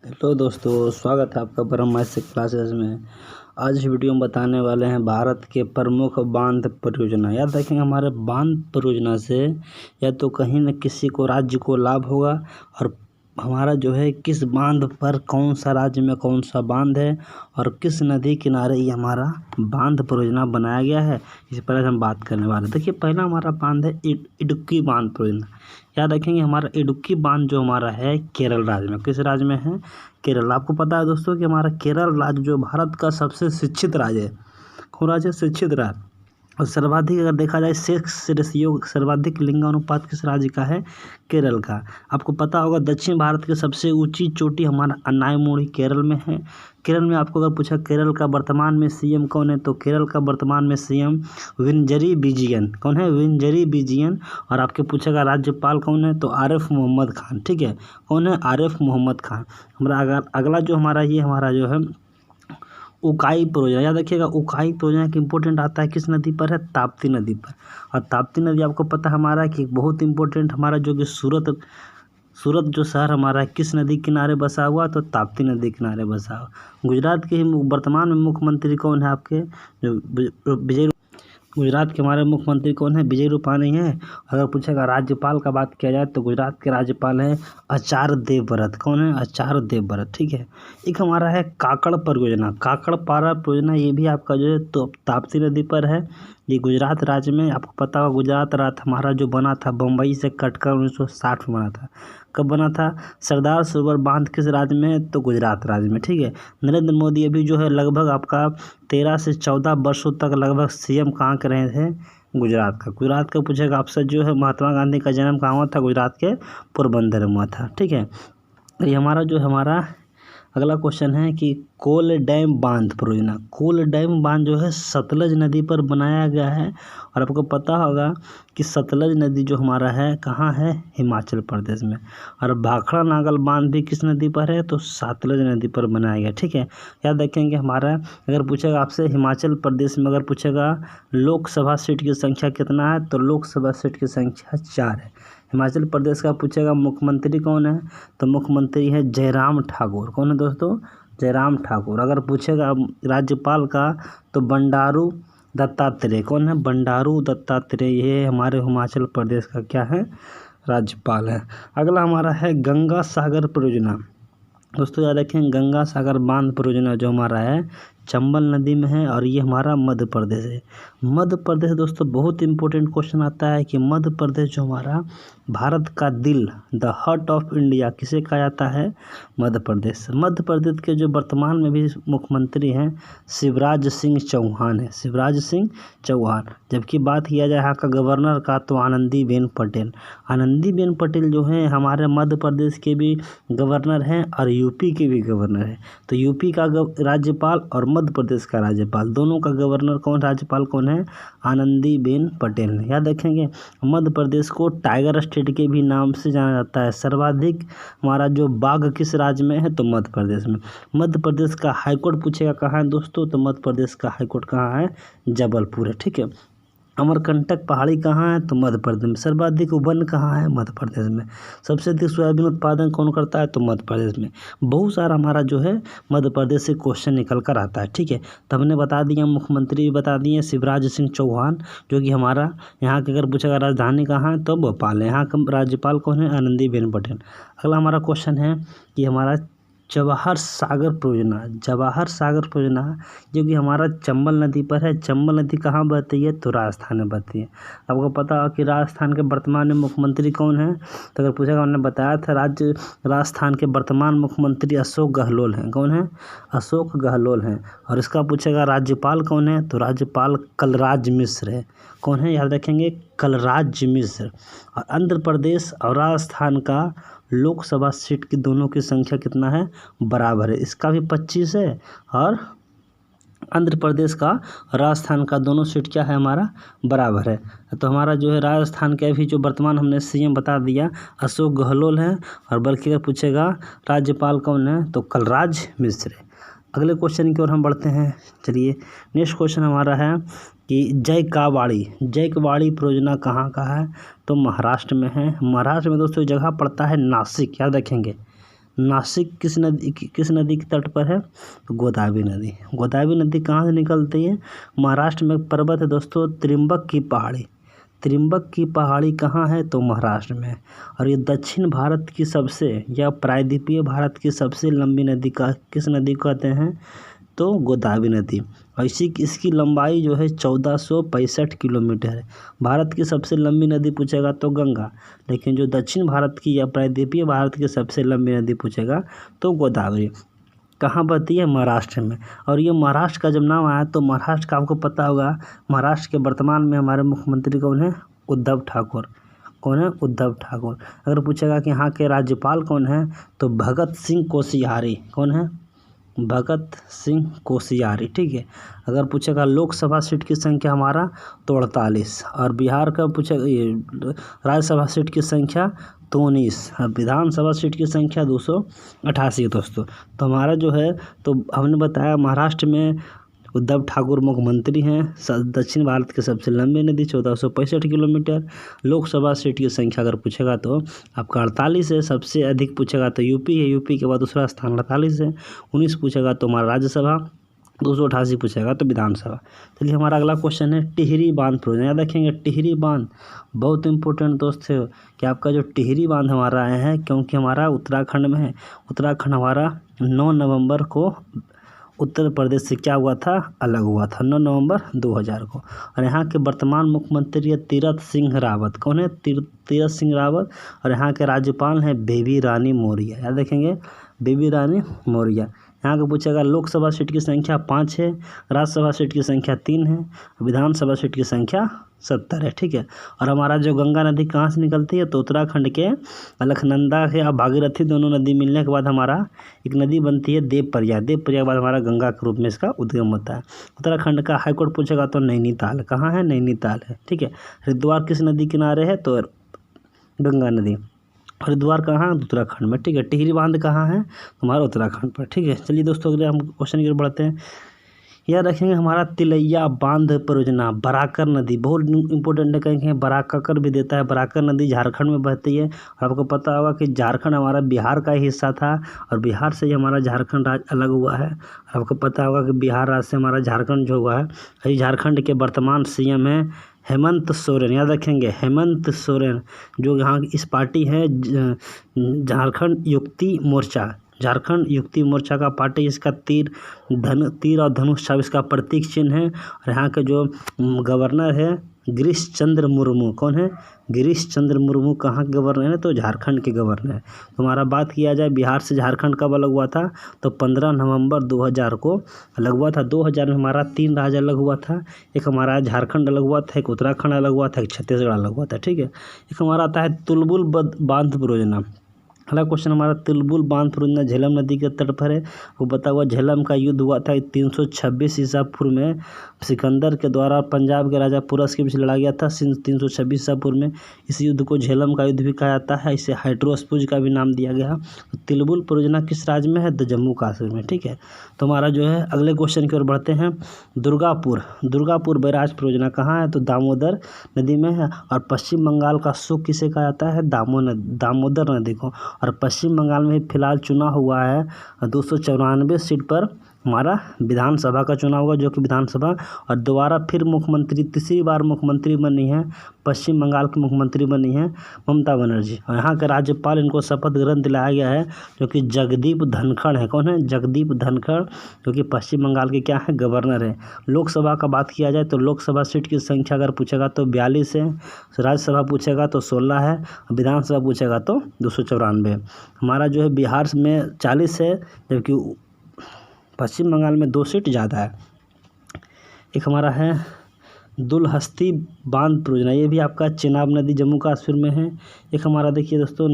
Hello दोस्तों, स्वागत है आपका परम माइसिक क्लासेस में। आज इस वीडियो में बताने वाले हैं भारत के प्रमुख बांध परियोजना। याद रखेंगे, हमारे बांध परियोजना से या तो कहीं न किसी को राज्य को लाभ होगा, और हमारा जो है किस बांध पर कौन सा राज्य में कौन सा बांध है और किस नदी किनारे ये हमारा बांध परियोजना बनाया गया है, इस पर हम बात करने वाले हैं। देखिए, पहला हमारा बांध है इडुक्की बांध परियोजना। याद रखेंगे, हमारा इडुक्की बांध जो हमारा है केरल राज्य में। किस राज्य में है? केरल। आपको पता है दोस्तों कि हमारा केरल राज्य जो भारत का सबसे शिक्षित राज्य है। कौन राज्य? शिक्षित राज्य। और सर्वाधिक अगर देखा जाए सेक्स रेशियो, सर्वाधिक लिंगानुपात किस राज्य का है? केरल का। आपको पता होगा दक्षिण भारत की सबसे ऊंची चोटी हमारा अनायमुड़ी केरल में है। केरल में आपको अगर पूछा केरल का वर्तमान में सीएम कौन है, तो केरल का वर्तमान में सीएम विंजरी विजयन। कौन है? विंजरी विजयन। और आपके पूछेगा राज्यपाल कौन है, तो आरिफ मोहम्मद खान। ठीक है, कौन है? आरिफ मोहम्मद खान। हमारा अगला जो हमारा ये हमारा जो है उकाई परियोजना। याद रखिएगा, उकाई परियोजना की इंपॉर्टेंट आता है किस नदी पर है? ताप्ती नदी पर। और ताप्ती नदी आपको पता है हमारा कि बहुत इंपॉर्टेंट हमारा जो कि सूरत जो शहर हमारा है किस नदी किनारे बसा हुआ? तो ताप्ती नदी किनारे बसा हुआ। गुजरात के वर्तमान में मुख्यमंत्री कौन है आपके? जो गुजरात के हमारे मुख्यमंत्री कौन है? विजय रूपाणी है। अगर पूछेगा राज्यपाल का बात किया जाए तो गुजरात के राज्यपाल हैं आचार्य देवव्रत। कौन है? आचार्य देवव्रत। ठीक है, एक हमारा है काकड़ परियोजना। काकड़ पारा परियोजना, ये भी आपका जो है तो ताप्ती नदी पर है। ये गुजरात राज्य में। आपको पता होगा गुजरात राज्य हमारा जो बना था बम्बई से कटकर 1960 में बना था। कब बना था? सरदार सरोवर बांध किस राज्य में? तो गुजरात राज्य में। ठीक है, नरेंद्र मोदी अभी जो है लगभग आपका 13 से 14 वर्षों तक लगभग सीएम कहाँ के रहे थे? गुजरात का। गुजरात का पूछेगा आपसे जो है महात्मा गांधी का जन्म कहाँ हुआ था? गुजरात के पोरबंदर में हुआ था। ठीक है, ये हमारा जो हमारा अगला क्वेश्चन है कि कोल डैम बांध परियोजना। कोल डैम बांध जो है सतलज नदी पर बनाया गया है। और आपको पता होगा कि सतलज नदी जो हमारा है कहाँ है? हिमाचल प्रदेश में। और भाखड़ा नागल बांध भी किस नदी पर है? तो सतलज नदी पर बनाया गया। ठीक है, याद रखेंगे हमारा अगर पूछेगा आपसे हिमाचल प्रदेश में अगर पूछेगा लोकसभा सीट की संख्या कितना है, तो लोकसभा सीट की संख्या 4 है। हिमाचल प्रदेश का पूछेगा मुख्यमंत्री कौन है, तो मुख्यमंत्री है जयराम ठाकुर। कौन है दोस्तों? जयराम ठाकुर। अगर पूछेगा राज्यपाल का तो बंडारू दत्तात्रेय। कौन है? बंडारू दत्तात्रेय। ये हमारे हिमाचल प्रदेश का क्या है? राज्यपाल है। अगला हमारा है गंगा सागर परियोजना। दोस्तों याद रखें, गंगा सागर बांध परियोजना जो हमारा है चंबल नदी में है, और ये हमारा मध्य प्रदेश है। मध्य प्रदेश दोस्तों बहुत इंपॉर्टेंट क्वेश्चन आता है कि मध्य प्रदेश जो हमारा भारत का दिल, द हार्ट ऑफ इंडिया, किसे कहा जाता है? मध्य प्रदेश। मध्य प्रदेश के जो वर्तमान में भी मुख्यमंत्री हैं शिवराज सिंह चौहान है। शिवराज सिंह चौहान। जबकि बात किया जाए यहाँ का गवर्नर का तो आनंदीबेन पटेल। आनंदीबेन पटेल जो हैं हमारे मध्य प्रदेश के भी गवर्नर हैं और यूपी के भी गवर्नर हैं। तो यूपी का राज्यपाल और मध्य प्रदेश का राज्यपाल, दोनों का गवर्नर कौन, राज्यपाल कौन है? आनंदीबेन पटेल ने। याद रखेंगे, मध्य प्रदेश को टाइगर स्टेट के भी नाम से जाना जाता है। सर्वाधिक हमारा जो बाघ किस राज्य में है? तो मध्य प्रदेश में। मध्य प्रदेश का हाईकोर्ट पूछेगा कहाँ है दोस्तों, तो मध्य प्रदेश का हाईकोर्ट कहाँ है? जबलपुर है। ठीक है, अमरकंटक पहाड़ी कहाँ है? तो मध्य प्रदेश में। सर्वाधिक वन कहाँ है? मध्य प्रदेश में। सबसे अधिक सोयाबीन उत्पादन कौन करता है? तो मध्य प्रदेश में। बहुत सारा हमारा जो है मध्य प्रदेश से क्वेश्चन निकल कर आता है। ठीक है, तो हमने बता दिया, मुख्यमंत्री भी बता दिए शिवराज सिंह चौहान, जो कि हमारा यहाँ के अगर पूछेगा राजधानी कहाँ है? तो भोपाल है। यहाँ का राज्यपाल कौन है? आनंदीबेन पटेल। अगला हमारा क्वेश्चन है कि हमारा जवाहर सागर परियोजना। जवाहर सागर परियोजना जो कि हमारा चंबल नदी पर है। चंबल नदी कहाँ बहती है? तो राजस्थान में बहती है। आपको पता है कि राजस्थान के वर्तमान में मुख्यमंत्री कौन है? तो अगर पूछेगा, हमने बताया था राजस्थान के वर्तमान मुख्यमंत्री अशोक गहलोत हैं। कौन है? अशोक गहलोत हैं। और इसका पूछेगा राज्यपाल कौन है? तो राज्यपाल कलराज मिश्र है। कौन है? याद रखेंगे, कलराज मिश्र। और आंध्र प्रदेश और राजस्थान का लोकसभा सीट की दोनों की संख्या कितना है? बराबर है। इसका भी 25 है, और आंध्र प्रदेश का राजस्थान का दोनों सीट क्या है? हमारा बराबर है। तो हमारा जो है राजस्थान के अभी जो वर्तमान हमने सीएम बता दिया अशोक गहलोत हैं। और बल्कि अगर पूछेगा राज्यपाल कौन है, तो कलराज मिश्र है। अगले क्वेश्चन की ओर हम बढ़ते हैं। चलिए, नेक्स्ट क्वेश्चन हमारा है कि जयकवाड़ी परियोजना कहाँ का है? तो महाराष्ट्र में है। महाराष्ट्र में दोस्तों जगह पड़ता है नासिक। याद रखेंगे, नासिक किस नदी के तट पर है? तो गोदावरी नदी। गोदावरी नदी कहाँ से निकलती है? महाराष्ट्र में एक पर्वत है दोस्तों, त्रिम्बक की पहाड़ी। त्रिम्बक की पहाड़ी कहाँ है? तो महाराष्ट्र में। और ये दक्षिण भारत की सबसे या प्रायद्वीपीय भारत की सबसे लंबी नदी का किस नदी को कहते हैं? तो गोदावरी नदी। और इसकी लंबाई जो है 1465 किलोमीटर है। भारत की सबसे लंबी नदी पूछेगा तो गंगा, लेकिन जो दक्षिण भारत की या प्रायद्वीपीय भारत की सबसे लंबी नदी पूछेगा तो गोदावरी। कहाँ बहती है? महाराष्ट्र में। और ये महाराष्ट्र का जब नाम आया तो महाराष्ट्र का आपको पता होगा, महाराष्ट्र के वर्तमान में हमारे मुख्यमंत्री कौन है? उद्धव ठाकुर। कौन है? उद्धव ठाकुर। अगर पूछेगा कि यहाँ के राज्यपाल कौन है? तो भगत सिंह कोश्यारी। कौन है? भगत सिंह कोश्यारी। ठीक है। अगर पूछेगा लोकसभा सीट की संख्या हमारा तो 48, और बिहार का पूछेगा राज्यसभा सीट की संख्या तो 19, विधानसभा सीट की संख्या 288 दोस्तों। तो हमारा जो है, तो हमने बताया महाराष्ट्र में उद्धव ठाकुर मुख्यमंत्री हैं। दक्षिण भारत की सबसे लंबी नदी 1465 किलोमीटर। लोकसभा सीट की संख्या अगर पूछेगा तो आपका 48 है। सबसे अधिक पूछेगा तो यूपी है, यूपी के बाद दूसरा स्थान 48 है। 19 पूछेगा तो हमारा राज्यसभा, 288 पूछेगा तो विधानसभा। चलिए हमारा अगला क्वेश्चन है टिहरी बांध परियोजना। याद रखेंगे टिहरी बांध बहुत इंपॉर्टेंट दोस्त है कि आपका जो टिहरी बांध हमारा आया है, क्योंकि हमारा उत्तराखंड में है। उत्तराखंड हमारा 9 नवंबर को उत्तर प्रदेश से क्या हुआ था? अलग हुआ था, 9 नवंबर 2000 को। और यहाँ के वर्तमान मुख्यमंत्री है तीरथ सिंह रावत। कौन है? तीरथ सिंह रावत। और यहाँ के राज्यपाल हैं बेबी रानी मौर्य। याद रखेंगे, बेबी रानी मौर्य। यहाँ को पूछेगा लोकसभा सीट की संख्या 5 है, राज्यसभा सीट की संख्या 3 है, विधानसभा सीट की संख्या 70 है। ठीक है। और हमारा जो गंगा नदी कहाँ से निकलती है? तो उत्तराखंड के अलकनंदा है और भागीरथी दोनों नदी मिलने के बाद हमारा एक नदी बनती है देवप्रयाग। देवप्रयाग के बाद हमारा गंगा के रूप में इसका उद्गम होता है। उत्तराखंड का हाईकोर्ट पूछेगा तो नैनीताल। कहाँ है? नैनीताल है। ठीक है। हरिद्वार किस नदी किनारे है? तो गंगा नदी। हरिद्वार कहाँ? उत्तराखंड में। ठीक है। टिहरी बांध कहाँ है? हमारा उत्तराखंड पर। ठीक है। चलिए दोस्तों अगले हम क्वेश्चन की ओर बढ़ते हैं। याद रखेंगे हमारा तिलैया बांध परियोजना, बराकर नदी बहुत इंपॉर्टेंट है। कहेंगे बराकर भी देता है। बराकर नदी झारखंड में बहती है। और आपको पता होगा कि झारखंड हमारा बिहार का ही हिस्सा था, और बिहार से ही हमारा झारखंड राज्य अलग हुआ है। आपको पता होगा कि बिहार राज्य से हमारा झारखंड जो हुआ है। अभी झारखंड के वर्तमान सीएम है हेमंत सोरेन। याद रखेंगे हेमंत सोरेन, जो यहाँ इस पार्टी है झारखंड युक्ति मोर्चा। झारखंड युक्ति मोर्चा का पार्टी, इसका तीर और धनुष छाप इसका प्रतीक चिन्ह है। और यहाँ के जो गवर्नर है गिरीश चंद्र मुर्मू। कौन है? गिरीश चंद्र मुर्मू। कहाँ के गवर्नर है? तो झारखंड के गवर्नर है। तो हमारा बात किया जाए बिहार से झारखंड कब अलग हुआ था? तो 15 नवंबर 2000 को अलग हुआ था। 2000 में हमारा 3 राज्य अलग हुआ था। एक हमारा झारखंड अलग हुआ था, एक उत्तराखंड अलग हुआ था, एक छत्तीसगढ़ अलग हुआ था। ठीक है। एक हमारा आता है तुलबुल बांध परियोजना। अगला क्वेश्चन हमारा तुलबुल बांध परियोजना झेलम नदी के तट पर है। वो बता हुआ झेलम का युद्ध हुआ था 326 ईसा पूर्व में। सिकंदर के द्वारा पंजाब के राजा पुरस के बीच लड़ा गया था 326 ईसा पूर्व में। इस युद्ध को झेलम का युद्ध भी कहा जाता है। इसे हाइड्रोस्पूज का भी नाम दिया गया। तो तुलबुल परियोजना किस राज्य में है? तो जम्मू कश्मीर में। ठीक है। तो हमारा जो है अगले क्वेश्चन की ओर बढ़ते हैं। दुर्गापुर बैराज परियोजना कहाँ है? तो दामोदर नदी में है। और पश्चिम बंगाल का सुख किसे कहा जाता है? दामोदर नदी को। और पश्चिम बंगाल में फिलहाल चुनाव हुआ है 294 सीट पर हमारा विधानसभा का चुनाव हुआ, जो कि विधानसभा। और दोबारा फिर मुख्यमंत्री, तीसरी बार मुख्यमंत्री बनी है पश्चिम बंगाल की मुख्यमंत्री बनी है ममता बनर्जी। और यहाँ के राज्यपाल इनको शपथ ग्रहण दिलाया गया है, जो कि जगदीप धनखड़ है। कौन है? जगदीप धनखड़, जो कि पश्चिम बंगाल के क्या है? गवर्नर है। लोकसभा का बात किया जाए तो लोकसभा सीट की संख्या अगर पूछेगा तो 42 है। राज्यसभा पूछेगा तो 16 है। विधानसभा पूछेगा तो 294। हमारा जो है बिहार में 40 है, जबकि पश्चिम बंगाल में 2 सीट ज़्यादा है। एक हमारा है दुलहस्ती बांध परियोजना, ये भी आपका चेनाब नदी जम्मू कश्मीर में है। एक हमारा देखिए दोस्तों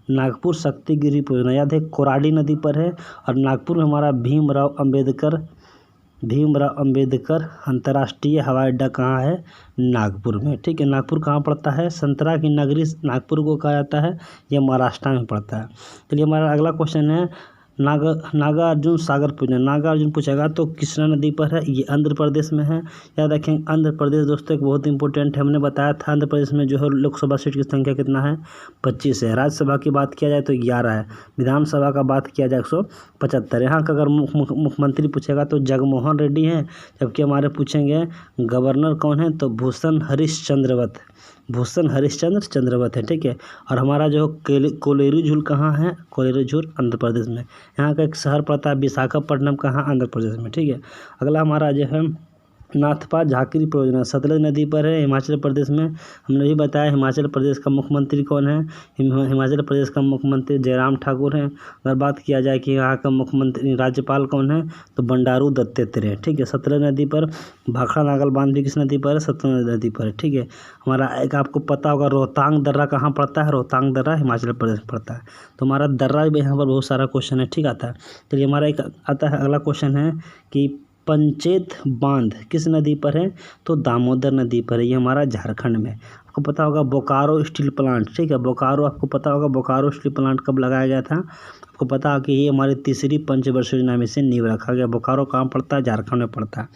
नागपुर शक्ति गिरी परियोजना, याद है कोराडी नदी पर है। और नागपुर में हमारा भीमराव अंबेडकर अंतर्राष्ट्रीय हवाई अड्डा कहाँ है? नागपुर में। ठीक है। नागपुर कहाँ पड़ता है? संतरा की नगरी नागपुर को कहा जाता है। यह महाराष्ट्र में पड़ता है। चलिए हमारा अगला क्वेश्चन है नागार्जुन सागर परियोजना, नागार्जुन पूछेगा तो कृष्णा नदी पर है, ये आंध्र प्रदेश में है। याद रखें आंध्र प्रदेश दोस्तों एक बहुत इंपॉर्टेंट है, हमने बताया था आंध्र प्रदेश में जो है लोकसभा सीट की संख्या कितना है 25 है। राज्यसभा की बात किया जाए तो 11 है। विधानसभा का बात किया जाए 175। यहाँ का अगर मुख्यमंत्री पूछेगा तो जगनमोहन रेड्डी हैं, जबकि हमारे पूछेंगे गवर्नर कौन है तो भूषण हरिश्चंद्र चंद्रवत है, ठीक है। और हमारा जो कोलेरू झील कहाँ है, कोलेरू झील आंध्र प्रदेश में। यहाँ का एक शहर पड़ता है विशाखापट्टनम, कहाँ आंध्र प्रदेश में, ठीक है। अगला हमारा जो है नाथपा झाकिरी परियोजना सतलज नदी पर है, हिमाचल प्रदेश में। हमने भी बताया हिमाचल प्रदेश का मुख्यमंत्री कौन है, हिमाचल प्रदेश का मुख्यमंत्री जयराम ठाकुर हैं। अगर बात किया जाए कि यहाँ का मुख्यमंत्री राज्यपाल कौन है तो बंडारू दत्तात्रेय, ठीक है। सतलज नदी पर भाखड़ा नागल बांध भी किस नदी पर है, सतलज नदी पर है, ठीक है। हमारा एक आपको पता होगा रोहतांग दर्रा कहाँ पड़ता है, रोहतांग दर्रा हिमाचल प्रदेश में पड़ता है। तो हमारा दर्रा भी यहाँ पर बहुत सारा क्वेश्चन है, ठीक आता है। चलिए हमारा एक आता है अगला क्वेश्चन है कि पंचेत बांध किस नदी पर है तो दामोदर नदी पर है, ये हमारा झारखंड में। आपको पता होगा बोकारो स्टील प्लांट, ठीक है। बोकारो आपको पता होगा बोकारो स्टील प्लांट कब लगाया गया था, आपको पता है कि ये हमारी तीसरी पंचवर्षीय योजना में से नींव रखा गया। बोकारो कहाँ पड़ता है, झारखंड में पड़ता है।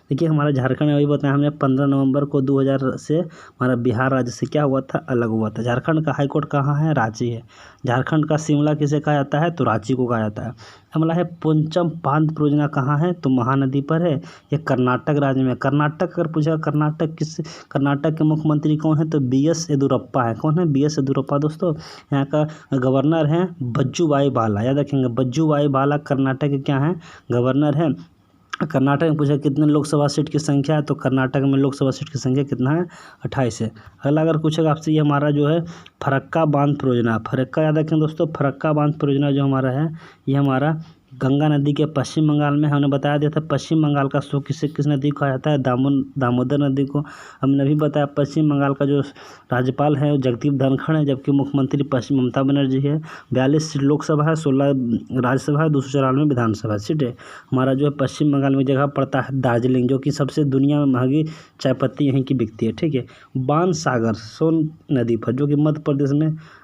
देखिए हमारा झारखंड में वही बताया हमने 15 नवंबर को 2000 से हमारा बिहार राज्य से क्या हुआ था, अलग हुआ था। झारखंड का हाईकोर्ट कहाँ है, रांची है। झारखंड का शिमला किसे कहा जाता है तो रांची को कहा जाता है। हमला है पोंचम बांध परियोजना कहाँ है तो महानदी पर है, ये कर्नाटक राज्य में। कर्नाटक अगर पूछा कर्नाटक के मुख्यमंत्री कौन है तो BS येदियुरप्पा है। कौन है, BS येदियुरप्पा दोस्तों। यहाँ का गवर्नर है बच्चूभाई भाला, याद रखेंगे बच्चूभाई भाला कर्नाटक के क्या है, गवर्नर है। कर्नाटक में पूछा कितने लोकसभा सीट की संख्या है तो कर्नाटक में लोकसभा सीट की संख्या कितना है 28 है। अगला अगर पूछेगा आपसे ये हमारा जो है फरक्का बांध परियोजना, फरक्का याद रखें दोस्तों, फरक्का बांध परियोजना जो हमारा है ये हमारा गंगा नदी के पश्चिम बंगाल में। हमने बताया दिया था पश्चिम बंगाल का शो किस नदी को कहा जाता है, दामोदर नदी को। हमने भी बताया पश्चिम बंगाल का जो राज्यपाल है वो जगदीप धनखड़ है, जबकि मुख्यमंत्री पश्चिम ममता बनर्जी है। 42 सीट लोकसभा है, 16 राज्यसभा है, 294 विधानसभा सीट है। हमारा जो है पश्चिम बंगाल में जगह पड़ता है दार्जिलिंग, जो कि सबसे दुनिया में महंगी चाय पत्ती यहीं की बिकती है, ठीक है। बाणसागर सोन नदी पर जो कि मध्य प्रदेश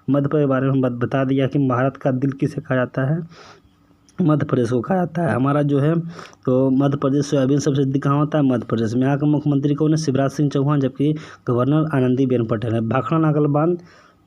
के बारे में बता दिया कि भारत का दिल किसे कहा जाता है, मध्य प्रदेश को कहा जाता है। हमारा जो है तो मध्य प्रदेश सोयाबीन सबसे अधिक कहाँ होता है, मध्य प्रदेश में। यहाँ का मुख्यमंत्री कौन है, शिवराज सिंह चौहान, जबकि गवर्नर आनंदीबेन पटेल है। भाखड़ा नागल बांध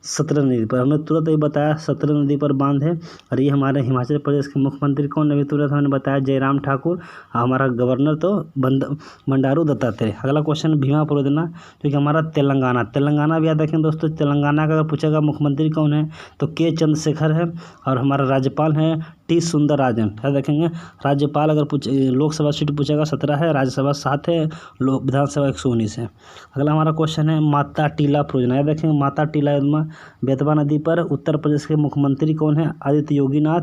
सतलज नदी पर, हमने तुरंत ही बताया सतलज नदी पर बांध है। और ये हमारे हिमाचल प्रदेश के मुख्यमंत्री कौन है, तुरंत हमने बताया जयराम ठाकुर। हमारा गवर्नर तो बंडारू दत्तात्रेय। अगला क्वेश्चन भीमा परियोजना जो कि हमारा तेलंगाना भी याद रखें दोस्तों। तेलंगाना का अगर पूछेगा मुख्यमंत्री कौन है तो K चंद्रशेखर है, और हमारा राज्यपाल है T सुंदरराजन, याद रखेंगे। राज्यपाल अगर लोकसभा सीट पूछेगा 17 है, राज्यसभा 7 है, विधानसभा 119 है। अगला हमारा क्वेश्चन है माता टीला परियोजना, याद रखेंगे माता टीला योजना बेतवा नदी पर। उत्तर प्रदेश के मुख्यमंत्री कौन है, आदित्य योगीनाथ।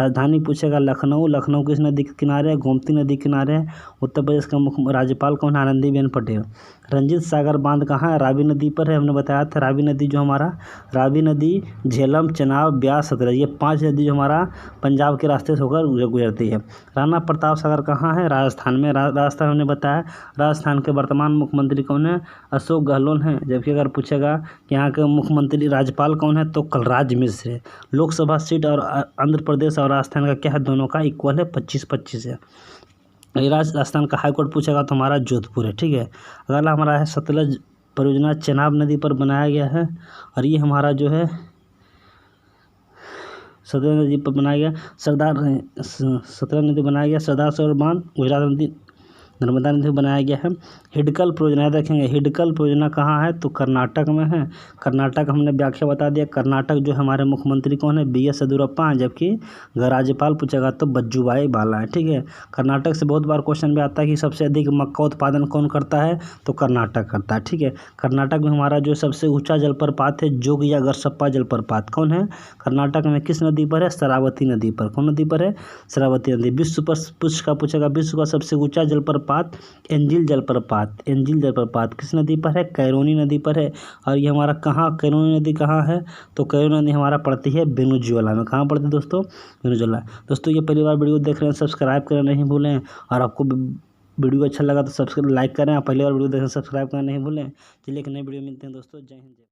राजधानी पूछेगा लखनऊ किस नदी के किनारे है, गोमती नदी के किनारे है। उत्तर प्रदेश का मुख्य राज्यपाल कौन है, आनंदीबेन पटेल। रंजीत सागर बांध कहाँ है, रावी नदी पर है। हमने बताया था रावी नदी जो हमारा रावी नदी झेलम चेनाब ब्यास सतलज, ये 5 नदी जो हमारा पंजाब के रास्ते से होकर गुजरती है। राणा प्रताप सागर कहाँ है, राजस्थान में। राजस्थान हमने बताया राजस्थान के वर्तमान मुख्यमंत्री कौन है, अशोक गहलोत हैं। जबकि अगर पूछेगा कि यहाँ के मुख्यमंत्री राज्यपाल कौन है तो कलराज मिश्र है। लोकसभा सीट और आंध्र प्रदेश और राजस्थान का क्या है, दोनों का इक्वल है, 25-25 है। राजस्थान का हाईकोर्ट पूछेगा तो हमारा जोधपुर है, ठीक है। अगला हमारा है सतलज परियोजना चेनाब नदी पर बनाया गया है, और ये हमारा जो है सतलज नदी पर बनाया गया। सतलज नदी बनाया गया। सरदार सरोवर बांध गुजरात नदी नर्मदा नदी बनाया गया है। हिडकल परियोजना याद रखेंगे, हिडकल परियोजना कहाँ है तो कर्नाटक में है। कर्नाटक हमने व्याख्या बता दिया। कर्नाटक जो हमारे मुख्यमंत्री कौन है, BS येदियुरप्पा हैं, जबकि राज्यपाल पूछेगा तो बच्चूभाई भाला है, ठीक है। कर्नाटक से बहुत बार क्वेश्चन भी आता है कि सबसे अधिक मक्का उत्पादन कौन करता है तो कर्नाटक करता है, ठीक है। कर्नाटक में हमारा जो सबसे ऊंचा जलप्रपात है जोग या गरसप्पा जलप्रपात कौन है, कर्नाटक में किस नदी पर है, शरावती नदी पर। कौन नदी पर है, शरावती नदी। विश्व पर का पूछेगा विश्व का सबसे ऊंचा जलप्रपात एंजिल जलप्रपात किस नदी पर है, कैरोनी नदी पर है। और ये हमारा कहाँ कैरोनी नदी कहाँ है तो कैरोनी नदी हमारा पड़ती है वेनेजुएला में। कहाँ पड़ती है दोस्तों, वेनेजुएला। दोस्तों ये पहली बार वीडियो देख रहे हैं सब्सक्राइब करना नहीं भूलें, और आपको वीडियो अच्छा लगा तो सब्सक्राइब लाइक करें। पहली बार वीडियो देख रहे हैं सब्सक्राइब करना नहीं भूलें। चलिए एक नई वीडियो मिलते हैं दोस्तों, जय हिंद।